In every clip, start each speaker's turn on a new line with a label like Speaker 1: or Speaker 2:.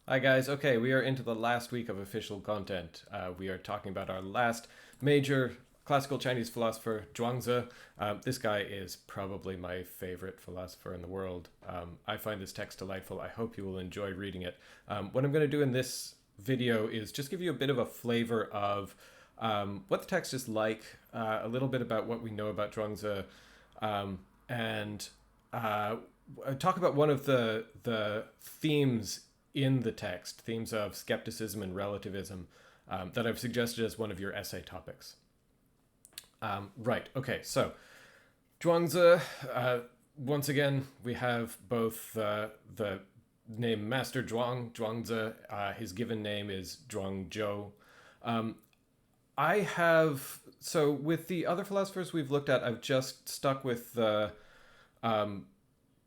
Speaker 1: Hi guys. Okay, we are into the last week of official content. We are talking about our last major classical Chinese philosopher, Zhuangzi. This guy is probably my favorite philosopher in the world. I find this text delightful. I hope you will enjoy reading it. What I'm going to do in this video is just give you a bit of a flavor of what the text is like, a little bit about what we know about Zhuangzi, and talk about one of the themes in the text, themes of skepticism and relativism, that I've suggested as one of your essay topics. Right. Okay. So Zhuangzi. Once again, we have both the name Master Zhuangzi. His given name is Zhuangzhou. I have so with the other philosophers we've looked at, I've just stuck with the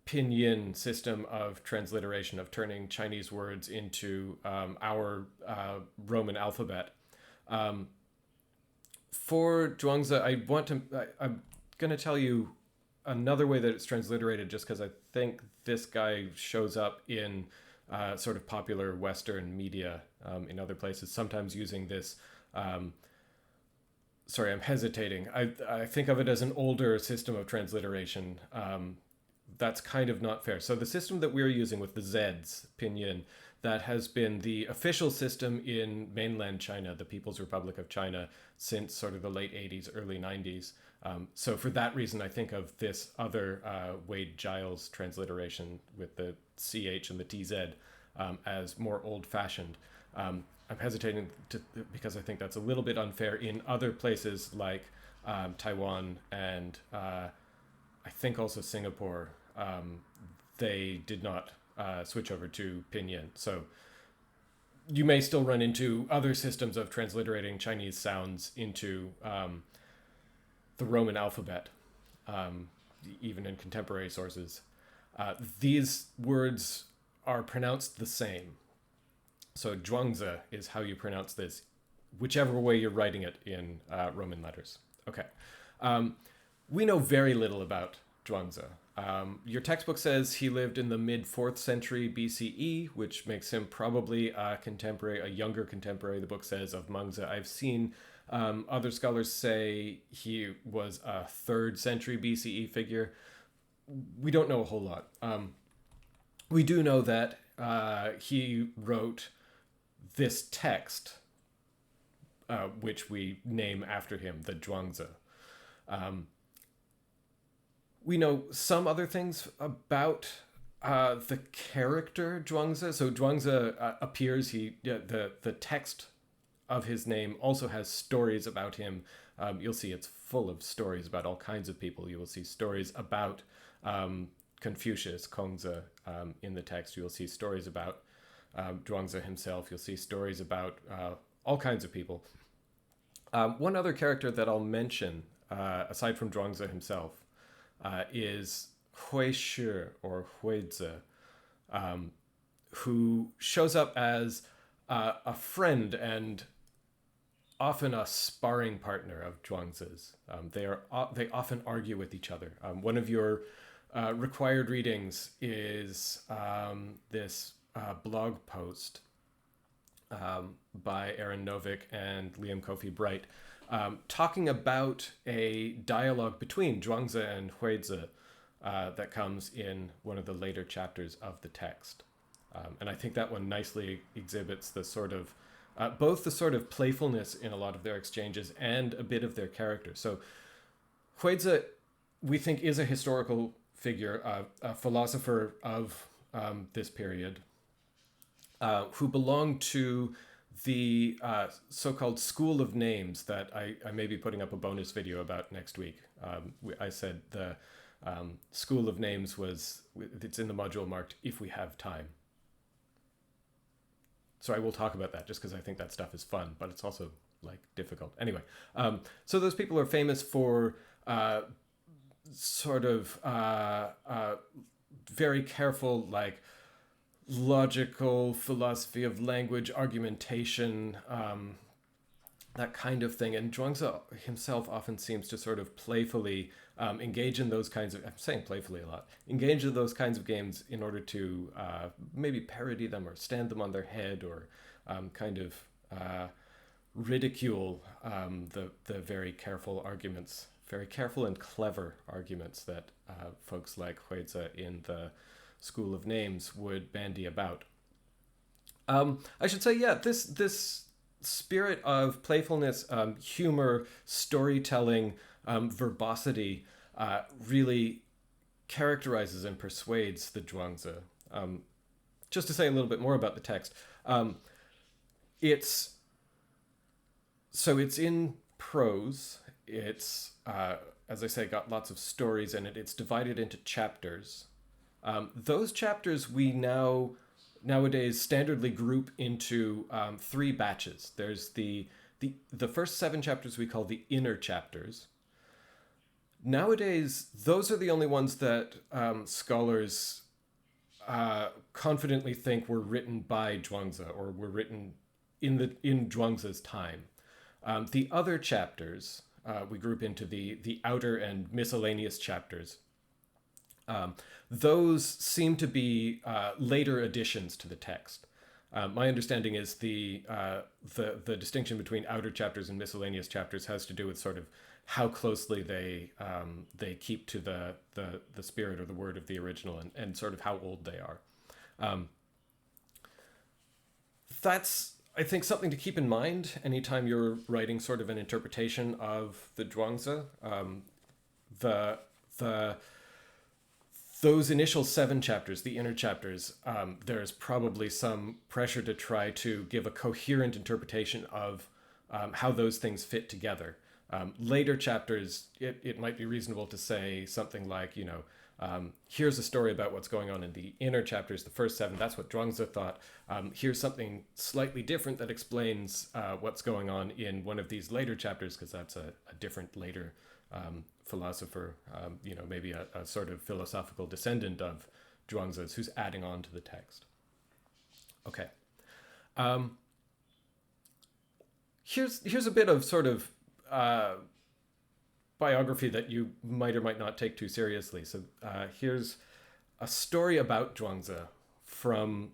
Speaker 1: pinyin system of transliteration, of turning Chinese words into our Roman alphabet. For Zhuangzi, I'm going to tell you another way that it's transliterated, just because I think this guy shows up in sort of popular Western media in other places, sometimes using this. Sorry, I'm hesitating. I think of it as an older system of transliteration. That's kind of not fair. So the system that we're using with the Zs, pinyin, that has been the official system in mainland China, the People's Republic of China, since sort of the late 80s, early 90s. So for that reason, I think of this other Wade Giles transliteration with the CH and the TZ as more old-fashioned. I'm hesitating because I think that's a little bit unfair in other places like Taiwan and I think also Singapore. They did not switch over to pinyin. So you may still run into other systems of transliterating Chinese sounds into the Roman alphabet, even in contemporary sources. These words are pronounced the same. So Zhuangzi is how you pronounce this, whichever way you're writing it in Roman letters. Okay. We know very little about Zhuangzi. Your textbook says he lived in the mid 4th century BCE, which makes him probably a contemporary, a younger contemporary, the book says, of Mengzi. I've seen other scholars say he was a 3rd century BCE figure. We don't know a whole lot. We do know that he wrote this text, which we name after him, the Zhuangzi. We know some other things about the character Zhuangzi. So Zhuangzi appears. The text of his name also has stories about him. You'll see it's full of stories about all kinds of people. You will see stories about Confucius, Kongzi, in the text. You will see stories about Zhuangzi himself. You'll see stories about all kinds of people. One other character that I'll mention, aside from Zhuangzi himself, is Hui Shi or Huizi, who shows up as a friend and often a sparring partner of Zhuangzi's. They often argue with each other. One of your required readings is this blog post by Aaron Novick and Liam Kofi Bright, talking about a dialogue between Zhuangzi and Huizi that comes in one of the later chapters of the text. And I think that one nicely exhibits the sort of, both the sort of playfulness in a lot of their exchanges and a bit of their character. So Huizi, we think, is a historical figure, a philosopher of this period, who belonged to the so-called School of Names that I may be putting up a bonus video about next week. I said the School of Names it's in the module marked "If We Have Time." So I will talk about that just because I think that stuff is fun, but it's also like difficult. Anyway, so those people are famous for sort of very careful, like, logical philosophy of language, argumentation, that kind of thing. And Zhuangzi himself often seems to sort of playfully engage in those kinds of, I'm saying playfully a lot, engage in those kinds of games in order to maybe parody them or stand them on their head, or kind of ridicule the very careful arguments, very careful and clever arguments that folks like Huizi in the School of Names would bandy about. I should say, yeah, this spirit of playfulness, humor, storytelling, verbosity really characterizes and persuades the Zhuangzi. Just to say a little bit more about the text, it's in prose. It's as I say, got lots of stories in it. It's divided into chapters. Those chapters we nowadays standardly group into three batches. There's the first 7 chapters we call the inner chapters. Nowadays, those are the only ones that scholars confidently think were written by Zhuangzi, or were written in Zhuangzi's time. The other chapters we group into the outer and miscellaneous chapters. Those seem to be later additions to the text. My understanding is the distinction between outer chapters and miscellaneous chapters has to do with sort of how closely they keep to the spirit or the word of the original, and sort of how old they are. That's, I think, something to keep in mind anytime you're writing sort of an interpretation of the Zhuangzi. Those initial 7 chapters, the inner chapters, there's probably some pressure to try to give a coherent interpretation of how those things fit together. Later chapters, it might be reasonable to say something like, here's a story about what's going on in the inner chapters, the first 7, that's what Zhuangzi thought. Here's something slightly different that explains what's going on in one of these later chapters, because that's a different later philosopher, maybe a sort of philosophical descendant of Zhuangzi's, who's adding on to the text. Okay. Here's a bit of sort of biography that you might or might not take too seriously. So here's a story about Zhuangzi from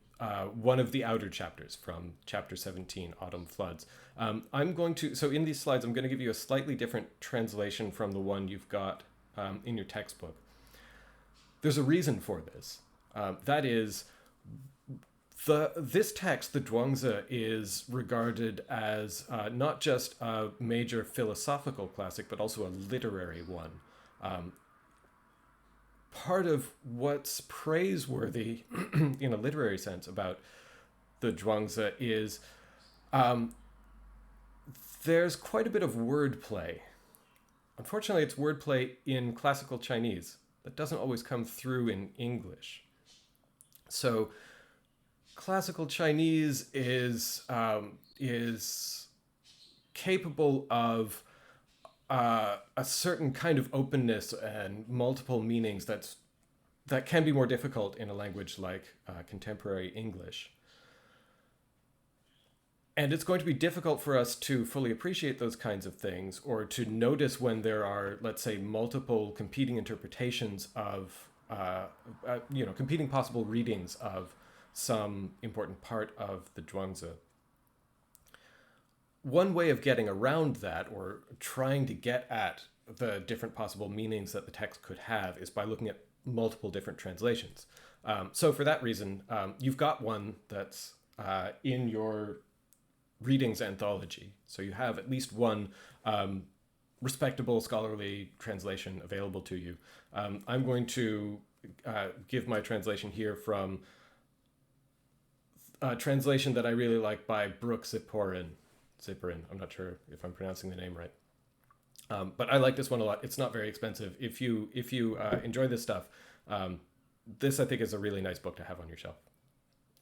Speaker 1: one of the outer chapters, from chapter 17, Autumn Floods. So in these slides, I'm going to give you a slightly different translation from the one you've got in your textbook. There's a reason for this. That is, this text, the Zhuangzi, is regarded as not just a major philosophical classic, but also a literary one. Part of what's praiseworthy in a literary sense about the Zhuangzi is there's quite a bit of wordplay. Unfortunately, it's wordplay in classical Chinese that doesn't always come through in English. So classical Chinese is capable of a certain kind of openness and multiple meanings that can be more difficult in a language like contemporary English. And it's going to be difficult for us to fully appreciate those kinds of things, or to notice when there are, let's say, multiple competing interpretations of, competing possible readings of some important part of the Zhuangzi. One way of getting around that, or trying to get at the different possible meanings that the text could have, is by looking at multiple different translations. So for that reason, you've got one that's in your readings anthology. So you have at least one respectable scholarly translation available to you. I'm going to give my translation here from a translation that I really like by Brooke Ziporin. I'm not sure if I'm pronouncing the name right. But I like this one a lot. It's not very expensive. If you enjoy this stuff, this I think is a really nice book to have on your shelf.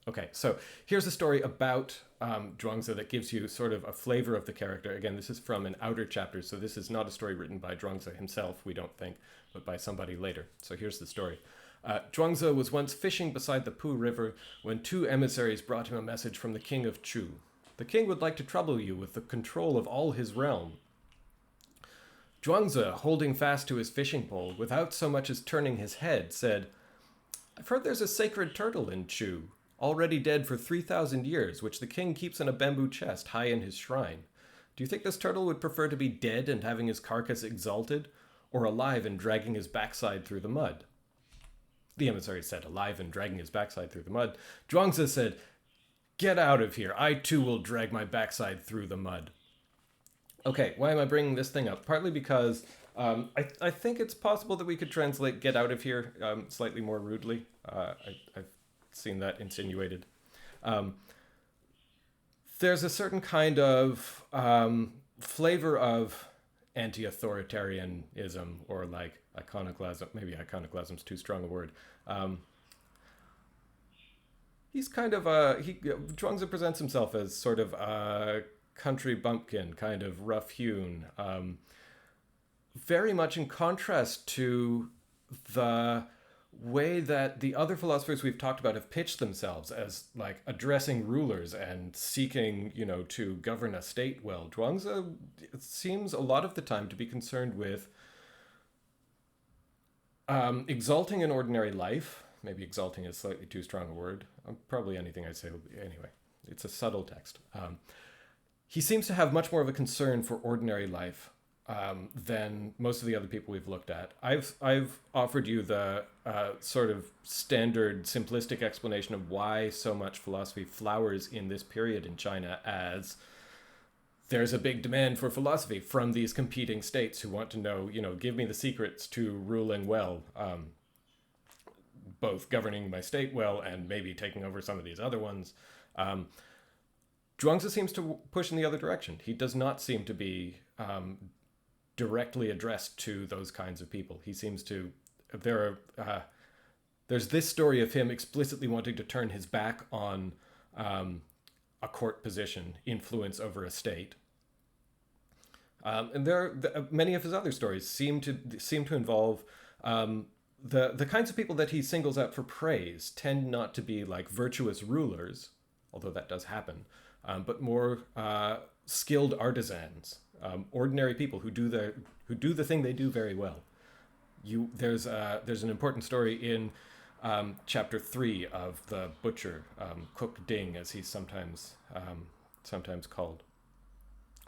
Speaker 1: Okay, so here's a story about Zhuangzi that gives you sort of a flavor of the character. Again, this is from an outer chapter, so this is not a story written by Zhuangzi himself, we don't think, but by somebody later. So here's the story. Zhuangzi was once fishing beside the Pu River when 2 emissaries brought him a message from the king of Chu. The king would like to trouble you with the control of all his realm. Zhuangzi, holding fast to his fishing pole, without so much as turning his head, said, I've heard there's a sacred turtle in Chu, already dead for 3,000 years, which the king keeps in a bamboo chest high in his shrine. Do you think this turtle would prefer to be dead and having his carcass exalted, or alive and dragging his backside through the mud? The emissary said, alive and dragging his backside through the mud. Zhuangzi said, Get out of here. I too will drag my backside through the mud. Okay, why am I bringing this thing up? Partly because I think it's possible that we could translate get out of here slightly more rudely. I've seen that insinuated. There's a certain kind of flavor of anti-authoritarianism or like iconoclasm. Maybe iconoclasm's too strong a word. He's kind of Zhuangzi presents himself as sort of a country bumpkin, kind of rough-hewn, very much in contrast to the way that the other philosophers we've talked about have pitched themselves as like addressing rulers and seeking, to govern a state well. Zhuangzi seems a lot of the time to be concerned with exalting an ordinary life. Maybe exalting is slightly too strong a word. Probably anything I say will be, anyway. It's a subtle text. He seems to have much more of a concern for ordinary life than most of the other people we've looked at. I've offered you the sort of standard simplistic explanation of why so much philosophy flowers in this period in China as there's a big demand for philosophy from these competing states who want to know, give me the secrets to ruling well, both governing my state well and maybe taking over some of these other ones. Zhuangzi seems to push in the other direction. He does not seem to be directly addressed to those kinds of people. He seems to... There's this story of him explicitly wanting to turn his back on a court position, influence over a state. And many of his other stories seem to involve... The kinds of people that he singles out for praise tend not to be like virtuous rulers, although that does happen, but more skilled artisans, ordinary people who do the thing they do very well. There's an important story in chapter 3 of the butcher, Cook Ding, as he's sometimes called.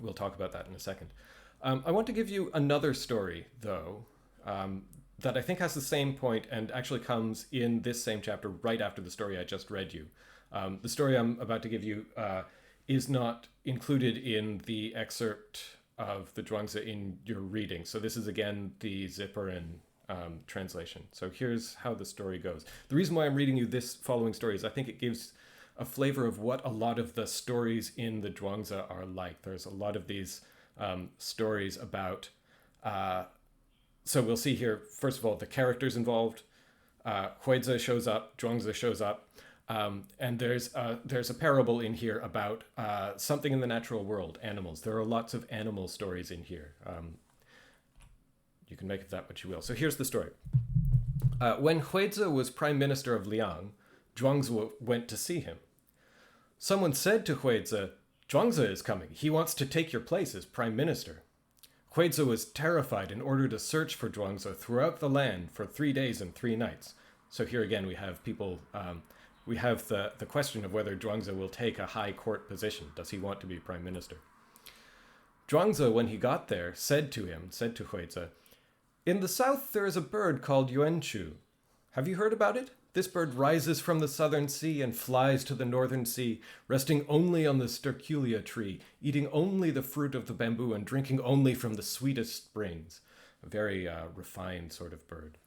Speaker 1: We'll talk about that in a second. I want to give you another story, though, that I think has the same point and actually comes in this same chapter right after the story I just read you. The story I'm about to give you is not included in the excerpt of the Zhuangzi in your reading. So this is, again, the Zipperin translation. So here's how the story goes. The reason why I'm reading you this following story is I think it gives a flavor of what a lot of the stories in the Zhuangzi are like. There's a lot of these stories about... So we'll see here, first of all, the characters involved. Huizi shows up, Zhuangzi shows up, and there's a parable in here about something in the natural world, animals. There are lots of animal stories in here. You can make of that what you will. So here's the story. When Huizi was prime minister of Liang, Zhuangzi went to see him. Someone said to Huizi, Zhuangzi is coming. He wants to take your place as prime minister. Huizi was terrified and ordered a search for Zhuangzi throughout the land for 3 days and 3 nights. So here again we have people, we have the question of whether Zhuangzi will take a high court position. Does he want to be prime minister? Zhuangzi, when he got there, said to Huizi, in the south there is a bird called yuanchu. Have you heard about it? This bird rises from the southern sea and flies to the northern sea, resting only on the sterculia tree, eating only the fruit of the bamboo and drinking only from the sweetest springs. A very refined sort of bird.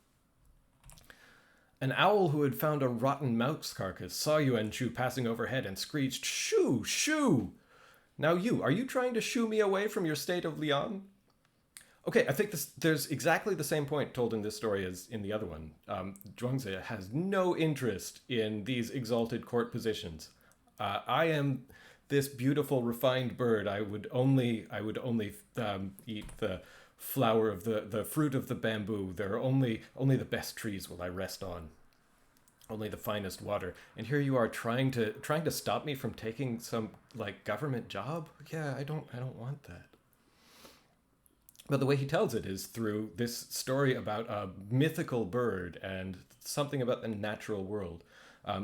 Speaker 1: An owl who had found a rotten mouse carcass saw Yuanchu passing overhead and screeched, shoo, shoo! Now are you trying to shoo me away from your state of Liang? Okay, I think there's exactly the same point told in this story as in the other one. Zhuangzi has no interest in these exalted court positions. I am this beautiful, refined bird. I would only eat the flower of the fruit of the bamboo. There are only the best trees will I rest on. only the finest water. And here you are trying to stop me from taking some like government job. Yeah, I don't want that. But the way he tells it is through this story about a mythical bird and something about the natural world.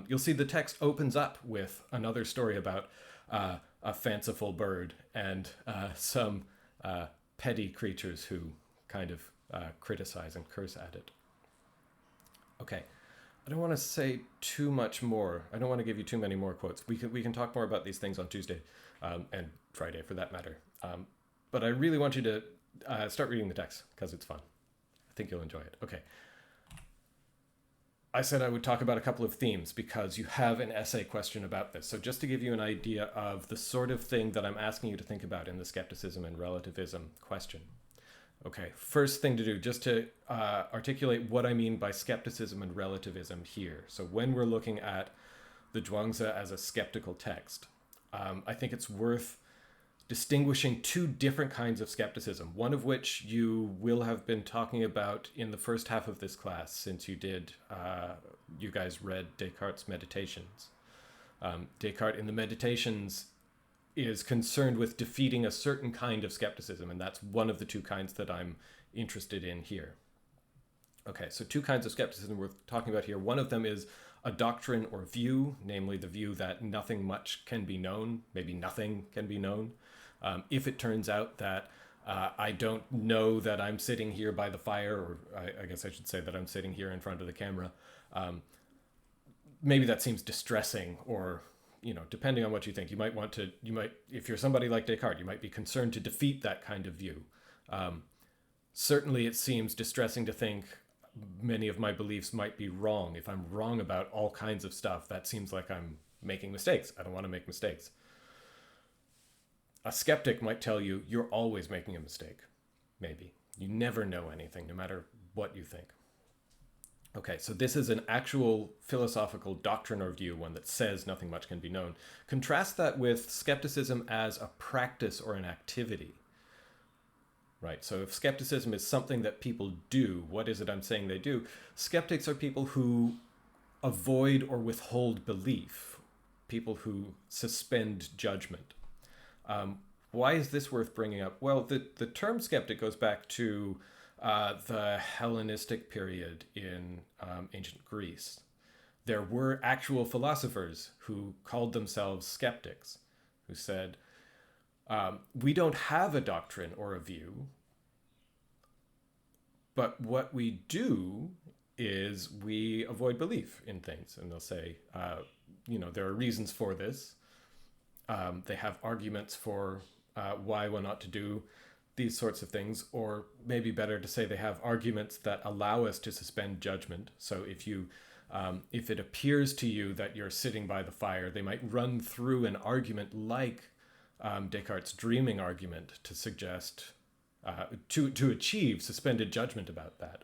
Speaker 1: You'll see the text opens up with another story about a fanciful bird and some petty creatures who kind of criticize and curse at it. Okay, I don't want to say too much more. I don't want to give you too many more quotes. We can talk more about these things on Tuesday and Friday for that matter. But I really want you to start reading the text because it's fun. I think you'll enjoy it. Okay. I said I would talk about a couple of themes because you have an essay question about this. So just to give you an idea of the sort of thing that I'm asking you to think about in the skepticism and relativism question. Okay, first thing to do, just to articulate what I mean by skepticism and relativism here. So when we're looking at the Zhuangzi as a skeptical text, I think it's worth distinguishing two different kinds of skepticism, one of which you will have been talking about in the first half of this class since you guys read Descartes' Meditations. Descartes in the Meditations is concerned with defeating a certain kind of skepticism, and that's one of the two kinds that I'm interested in here. Okay, so two kinds of skepticism we're talking about here. One of them is a doctrine or view, namely the view that nothing much can be known, maybe nothing can be known. If it turns out that I don't know that I'm sitting here by the fire, or I guess I should say that I'm sitting here in front of the camera, maybe that seems distressing, or, depending on what you think, if you're somebody like Descartes, you might be concerned to defeat that kind of view. Certainly it seems distressing to think many of my beliefs might be wrong. If I'm wrong about all kinds of stuff, that seems like I'm making mistakes. I don't want to make mistakes. A skeptic might tell you, you're always making a mistake. Maybe. You never know anything, no matter what you think. Okay, so this is an actual philosophical doctrine or view, one that says nothing much can be known. Contrast that with skepticism as a practice or an activity. Right, so if skepticism is something that people do, what is it I'm saying they do? Skeptics are people who avoid or withhold belief, people who suspend judgment. Why is this worth bringing up? Well, the term skeptic goes back to the Hellenistic period in ancient Greece. There were actual philosophers who called themselves skeptics, who said, we don't have a doctrine or a view, but what we do is we avoid belief in things. And they'll say, there are reasons for this. They have arguments for why one ought to do these sorts of things, or maybe better to say they have arguments that allow us to suspend judgment. So if it appears to you that you're sitting by the fire, they might run through an argument like Descartes' dreaming argument to suggest, to achieve suspended judgment about that.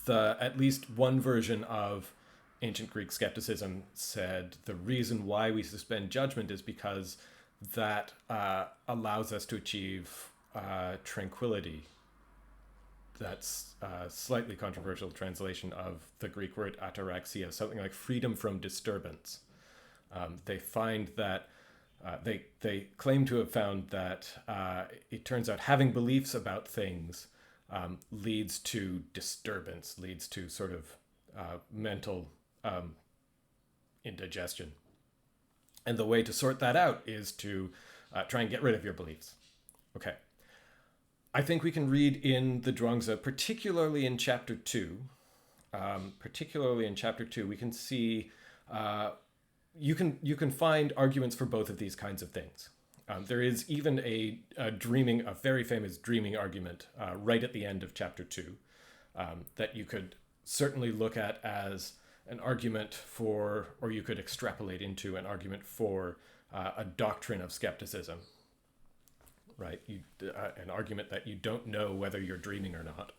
Speaker 1: At least one version of ancient Greek skepticism said the reason why we suspend judgment is because that allows us to achieve tranquility. That's a slightly controversial translation of the Greek word ataraxia, something like freedom from disturbance. They find that they claim to have found that it turns out having beliefs about things leads to disturbance, leads to sort of mental indigestion. And the way to sort that out is to try and get rid of your beliefs. Okay. I think we can read in the Zhuangzi, particularly in chapter 2. We can see you can find arguments for both of these kinds of things. There is even a very famous dreaming argument right at the end of chapter 2 that you could certainly look at as an argument for, or you could extrapolate into an argument for a doctrine of skepticism, right? An argument that you don't know whether you're dreaming or not.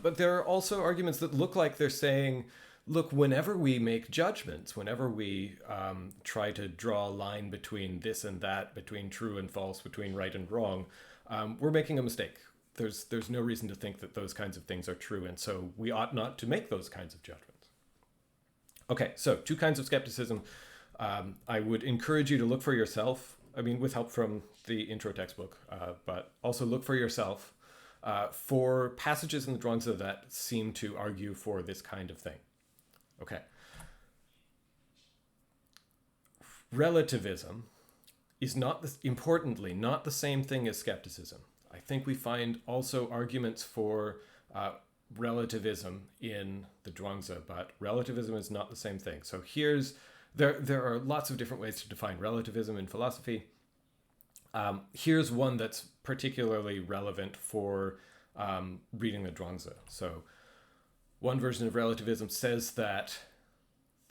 Speaker 1: But there are also arguments that look like they're saying, look, whenever we make judgments, whenever we try to draw a line between this and that, between true and false, between right and wrong, we're making a mistake. there's no reason to think that those kinds of things are true, and so we ought not to make those kinds of judgments. Okay, so 2 kinds of skepticism. I would encourage you to look for yourself, I mean, with help from the intro textbook, but also look for yourself for passages in the Zhuangzi that seem to argue for this kind of thing. Okay. Relativism is importantly not the same thing as skepticism. I think we find also arguments for relativism in the Zhuangzi, but relativism is not the same thing. So there are lots of different ways to define relativism in philosophy. Here's one that's particularly relevant for reading the Zhuangzi. So one version of relativism says that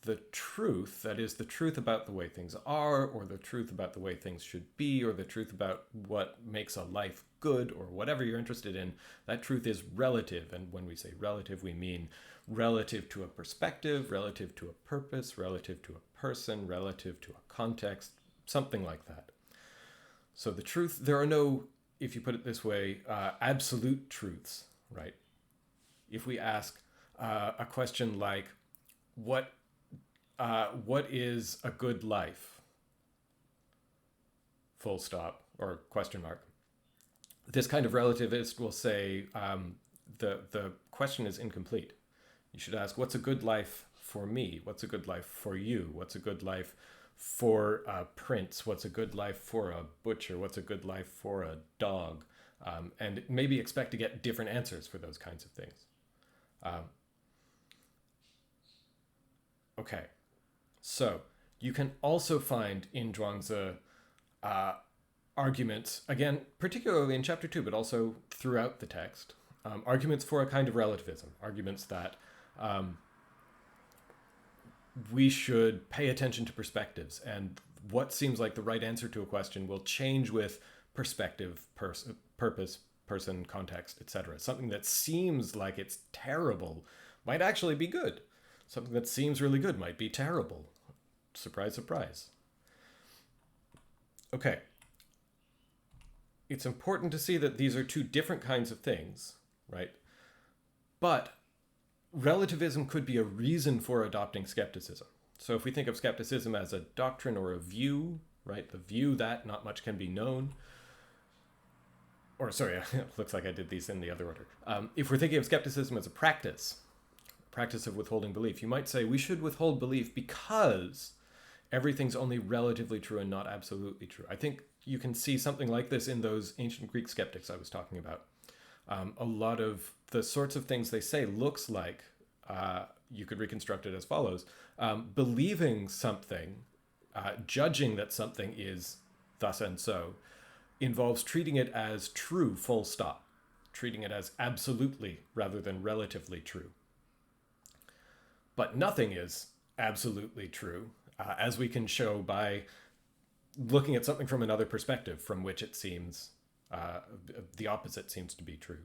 Speaker 1: the truth, that is the truth about the way things are, or the truth about the way things should be, or the truth about what makes a life good, or whatever you're interested in, that truth is relative. And when we say relative, we mean relative to a perspective, relative to a purpose, relative to a person, relative to a context, something like that. So the truth, there are no, if you put it this way, absolute truths, right? If we ask a question like, what is a good life? Full stop or question mark. This kind of relativist will say the question is incomplete. You should ask, what's a good life for me? What's a good life for you? What's a good life for a prince? What's a good life for a butcher? What's a good life for a dog? And maybe expect to get different answers for those kinds of things. Okay. So you can also find in Zhuangzi arguments, again, particularly in chapter 2, but also throughout the text, arguments for a kind of relativism, arguments that we should pay attention to perspectives, and what seems like the right answer to a question will change with perspective, purpose, person, context, etc. Something that seems like it's terrible might actually be good. Something that seems really good might be terrible. Surprise, surprise. Okay. It's important to see that these are 2 different kinds of things, right? But relativism could be a reason for adopting skepticism. So if we think of skepticism as a doctrine or a view, right? The view that not much can be known. Or sorry, it looks like I did these in the other order. If we're thinking of skepticism as a practice of withholding belief, you might say we should withhold belief because everything's only relatively true and not absolutely true. I think you can see something like this in those ancient Greek skeptics I was talking about. A lot of the sorts of things they say looks like, you could reconstruct it as follows. Believing something, judging that something is thus and so, involves treating it as true, full stop. Treating it as absolutely rather than relatively true. But nothing is absolutely true, as we can show by looking at something from another perspective from which it seems the opposite seems to be true.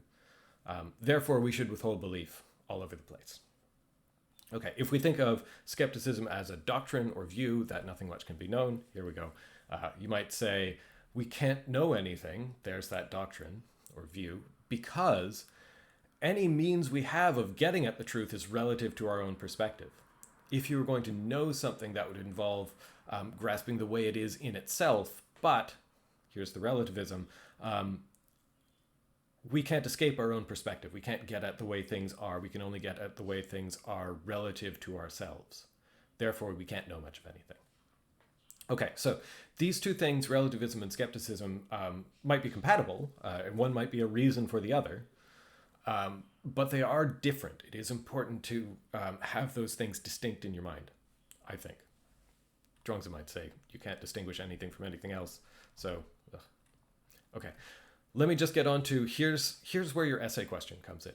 Speaker 1: Therefore, we should withhold belief all over the place. Okay, if we think of skepticism as a doctrine or view that nothing much can be known, here we go. You might say, we can't know anything, there's that doctrine or view, because any means we have of getting at the truth is relative to our own perspective. If you were going to know something, that would involve grasping the way it is in itself, but here's the relativism, we can't escape our own perspective. We can't get at the way things are. We can only get at the way things are relative to ourselves. Therefore, we can't know much of anything. Okay, so these 2 things, relativism and skepticism, might be compatible, and one might be a reason for the other, but they are different. It is important to have those things distinct in your mind, I think. Zhuangzi might say you can't distinguish anything from anything else, so, okay. Let me just get on to, here's where your essay question comes in.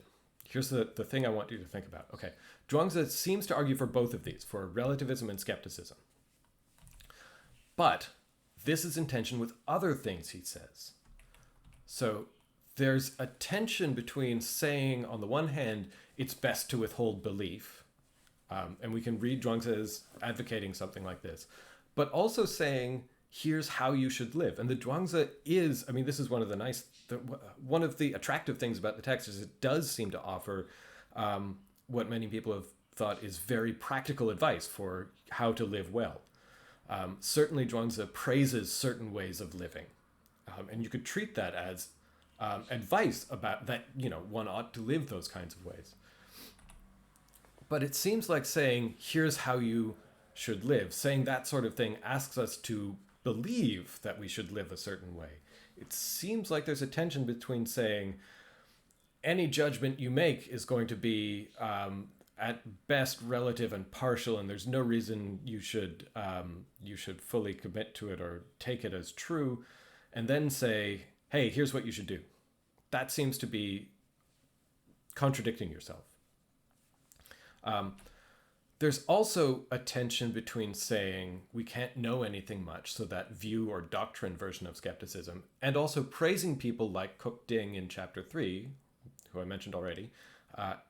Speaker 1: Here's the thing I want you to think about. Okay, Zhuangzi seems to argue for both of these, for relativism and skepticism. But this is in tension with other things he says. So there's a tension between saying, on the one hand, it's best to withhold belief, and we can read Zhuangzi as advocating something like this, but also saying here's how you should live. And the Zhuangzi is, I mean, this is one of one of the attractive things about the text is it does seem to offer what many people have thought is very practical advice for how to live well. Certainly Zhuangzi praises certain ways of living. And you could treat that as advice about that, one ought to live those kinds of ways. But it seems like saying, here's how you should live, saying that sort of thing asks us to believe that we should live a certain way. It seems like there's a tension between saying any judgment you make is going to be at best relative and partial, and there's no reason you should fully commit to it or take it as true, and then say, hey, here's what you should do. That seems to be contradicting yourself. There's also a tension between saying we can't know anything much, so that view or doctrine version of skepticism, and also praising people like Cook Ding in chapter 3, who I mentioned already,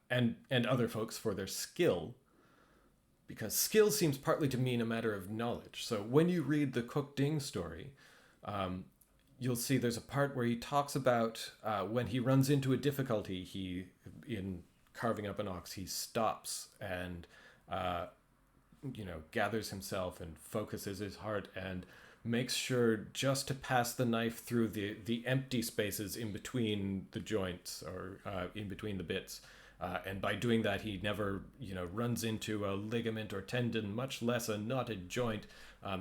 Speaker 1: and other folks for their skill, because skill seems partly to mean a matter of knowledge. So when you read the Cook Ding story, you'll see there's a part where he talks about when he runs into a difficulty, in carving up an ox, he stops and gathers himself and focuses his heart and makes sure just to pass the knife through the empty spaces in between the joints or in between the bits. And by doing that, he never, runs into a ligament or tendon, much less a knotted joint.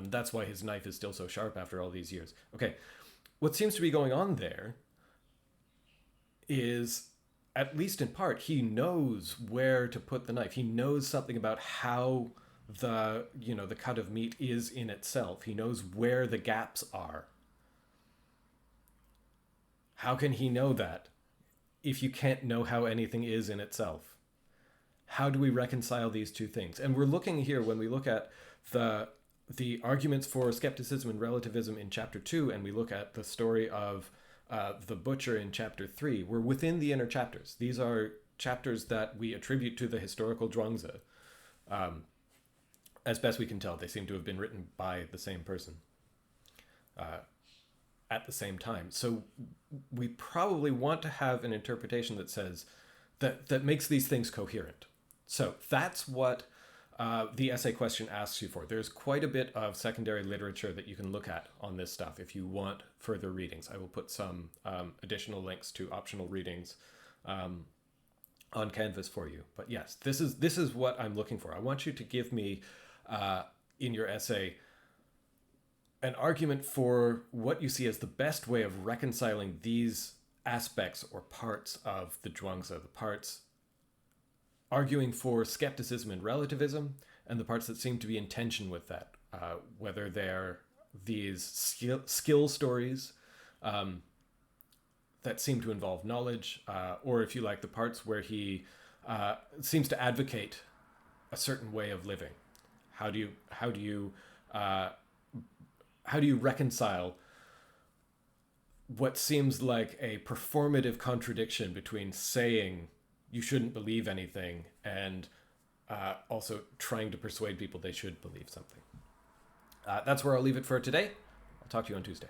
Speaker 1: That's why his knife is still so sharp after all these years. Okay, what seems to be going on there is, at least in part, he knows where to put the knife. He knows something about how the cut of meat is in itself. He knows where the gaps are. How can he know that if you can't know how anything is in itself? How do we reconcile these two things? And we're looking here, when we look at the arguments for skepticism and relativism in chapter 2, and we look at the story of the butcher in chapter 3, we're within the inner chapters. These are chapters that we attribute to the historical Zhuangzi. As best we can tell, they seem to have been written by the same person at the same time. So we probably want to have an interpretation that says that makes these things coherent. So that's what the essay question asks you for. There's quite a bit of secondary literature that you can look at on this stuff if you want further readings. I will put some additional links to optional readings on Canvas for you. But yes, this is what I'm looking for. I want you to give me in your essay an argument for what you see as the best way of reconciling these aspects or parts of the Zhuangzi, the parts arguing for skepticism and relativism, and the parts that seem to be in tension with that, whether they're these skill stories that seem to involve knowledge, or if you like, the parts where he seems to advocate a certain way of living. How do you reconcile what seems like a performative contradiction between saying you shouldn't believe anything and also trying to persuade people they should believe something? That's where I'll leave it for today. I'll talk to you on Tuesday.